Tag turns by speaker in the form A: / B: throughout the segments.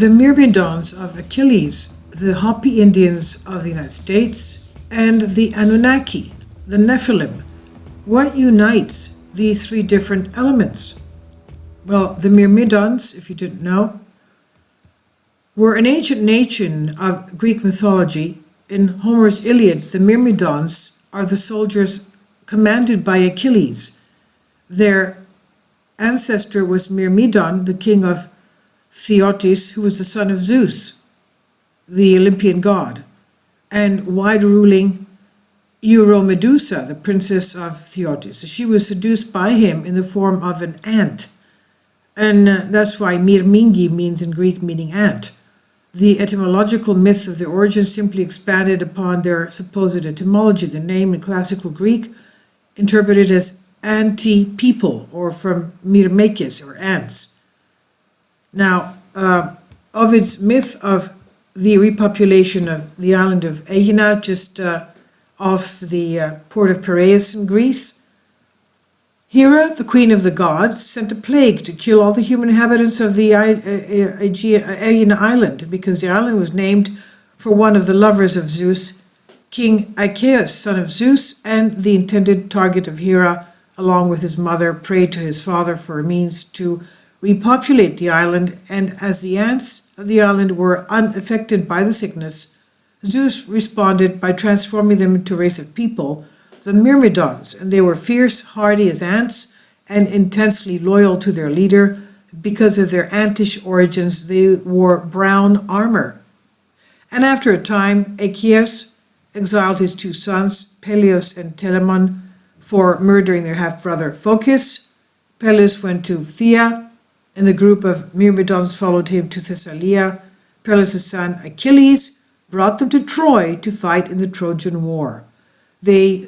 A: The Myrmidones of Achilles, the Hopi Indians of the United States, and the Anunnaki, the Nephilim. What unites these three different elements? Well, the Myrmidons, if you didn't know, were an ancient nation of Greek mythology. In Homer's Iliad, the Myrmidons are the soldiers commanded by Achilles. Their ancestor was Myrmidon, the king of Theotis, who was the son of Zeus, the Olympian god, and wide-ruling Euromedusa, the princess of Theotis. She was seduced by him in the form of an ant, and that's why Myrmingi means in Greek meaning ant. The etymological myth of their origin simply expanded upon their supposed etymology. The name in classical Greek interpreted as anti-people, or from Myrmekes, or ants. Now, Ovid's myth of the repopulation of the island of Aegina, just off the port of Piraeus in Greece. Hera, the queen of the gods, sent a plague to kill all the human inhabitants of the Aegina island, because the island was named for one of the lovers of Zeus, King Aeacus, son of Zeus, and the intended target of Hera, along with his mother, prayed to his father for a means to repopulate the island, and as the ants of the island were unaffected by the sickness, Zeus responded by transforming them into a race of people, the Myrmidons, and they were fierce, hardy as ants, and intensely loyal to their leader. Because of their antish origins, they wore brown armor. And after a time, Aeacus exiled his two sons, Peleus and Telamon, for murdering their half-brother Phocus. Peleus went to Phthia, and the group of Myrmidons followed him to Thessalia. Peleus' son Achilles brought them to Troy to fight in the Trojan War. They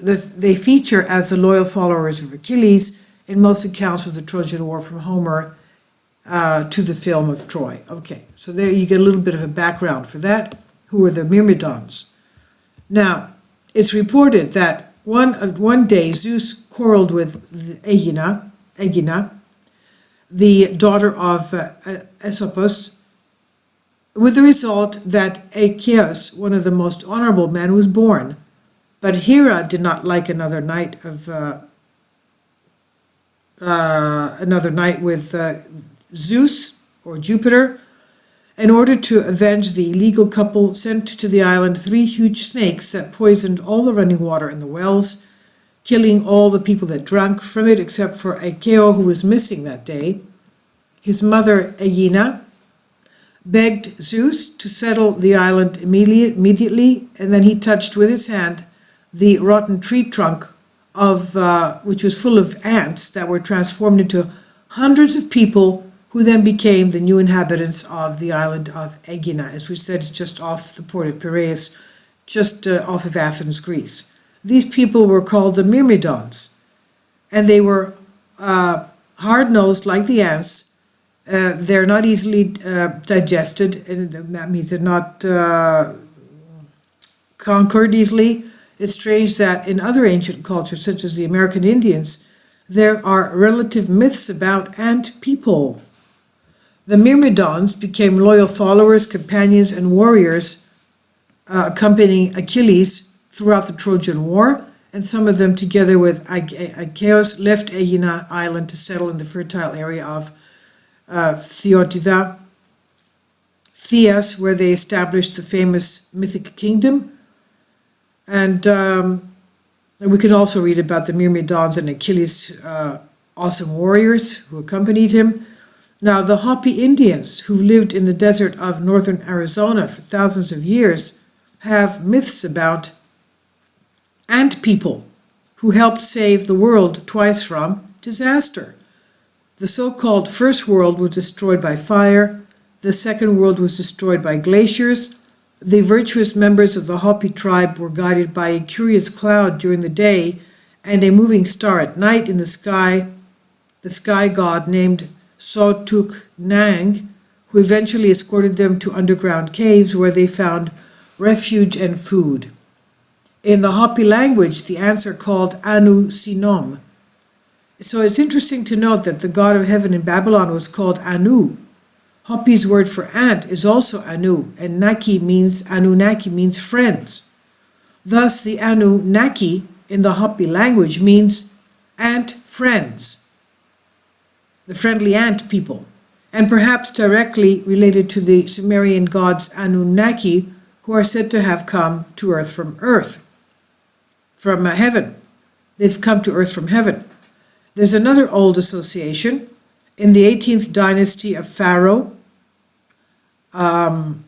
A: feature as the loyal followers of Achilles in most accounts of the Trojan War, from Homer to the film of Troy. Okay, so there you get a little bit of a background for that. Who were the Myrmidons? Now, it's reported that one day Zeus quarreled with Aegina, the daughter of Aesopus, with the result that Aeacus, one of the most honorable men, was born. But Hera did not like another night with Zeus, or Jupiter. In order to avenge the illegal couple, sent to the island 3 huge snakes that poisoned all the running water in the wells, killing all the people that drank from it except for Aeacus, who was missing that day. His mother, Aegina, begged Zeus to settle the island immediately, and then he touched with his hand the rotten tree trunk of which was full of ants that were transformed into hundreds of people, who then became the new inhabitants of the island of Aegina. As we said, it's just off the port of Piraeus, just off of Athens, Greece. These people were called the Myrmidons, and they were hard-nosed like the ants. They're not easily digested, and that means they're not conquered easily. It's strange that in other ancient cultures, such as the American Indians, there are relative myths about ant people. The Myrmidons became loyal followers, companions, and warriors, accompanying Achilles throughout the Trojan War, and some of them, together with Aeacus, left Aegina Island to settle in the fertile area of Theotida, Theas, where they established the famous mythic kingdom. And we can also read about the Myrmidons and Achilles' awesome warriors who accompanied him. Now, the Hopi Indians, who lived in the desert of northern Arizona for thousands of years, have myths about ant people who helped save the world twice from disaster. The so-called First World was destroyed by fire. The Second World was destroyed by glaciers. The virtuous members of the Hopi tribe were guided by a curious cloud during the day and a moving star at night in the sky god named Sotuk Nang, who eventually escorted them to underground caves where they found refuge and food. In the Hopi language, the ants are called Anu Sinom. So it's interesting to note that the god of heaven in Babylon was called Anu, Hopi's word for ant is also Anu, and Anunnaki means friends. Thus, the Anunnaki in the Hopi language means ant friends, the friendly ant people, and perhaps directly related to the Sumerian gods Anunnaki, who are said to have come to earth from heaven. They've come to earth from heaven. There's another old association in the 18th dynasty of Pharaoh. Pharaoh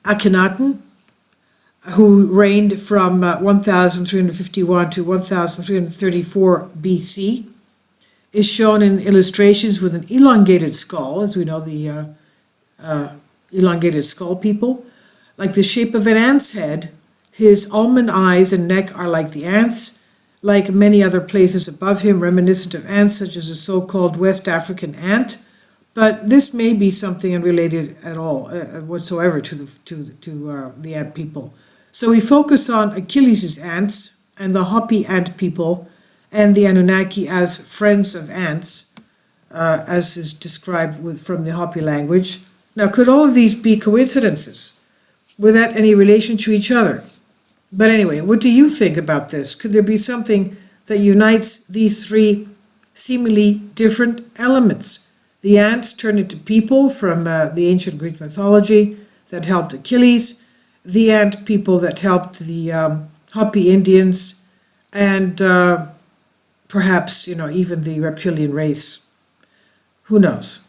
A: Akhenaten, who reigned from 1351 to 1334 BC, is shown in illustrations with an elongated skull, as we know the elongated skull people, like the shape of an ant's head. His almond eyes and neck are like the ants, like many other places above him, reminiscent of ants, such as the so-called West African ant. But this may be something unrelated at all whatsoever to the ant people. So we focus on Achilles' ants and the Hopi ant people and the Anunnaki as friends of ants, as is described from the Hopi language. Now, could all of these be coincidences without any relation to each other? But anyway, what do you think about this? Could there be something that unites these three seemingly different elements? The ants turned into people from the ancient Greek mythology that helped Achilles, the ant people that helped the Hopi Indians, and perhaps, even the reptilian race. Who knows?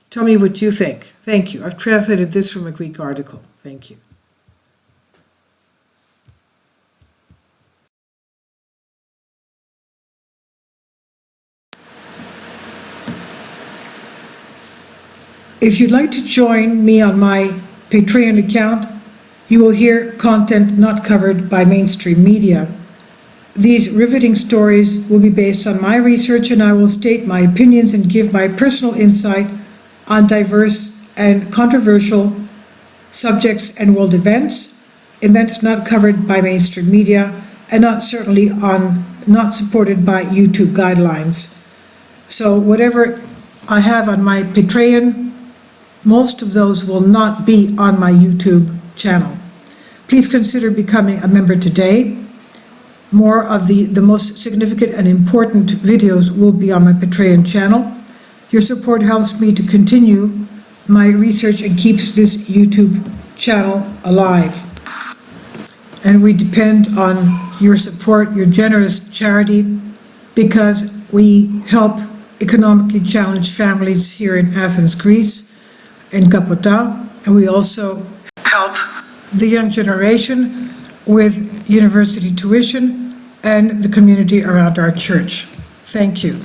A: Tell me what you think. Thank you. I've translated this from a Greek article. Thank you. If you'd like to join me on my Patreon account, you will hear content not covered by mainstream media. These riveting stories will be based on my research, and I will state my opinions and give my personal insight on diverse and controversial subjects and world events not covered by mainstream media, and not supported by YouTube guidelines. So whatever I have on my Patreon, most of those will not be on my YouTube channel. Please consider becoming a member today. More of the most significant and important videos will be on my Patreon channel. Your support helps me to continue my research and keeps this YouTube channel alive. And we depend on your support, your generous charity, because we help economically challenged families here in Athens, Greece, in Kapota, and we also help the young generation with university tuition and the community around our church. Thank you.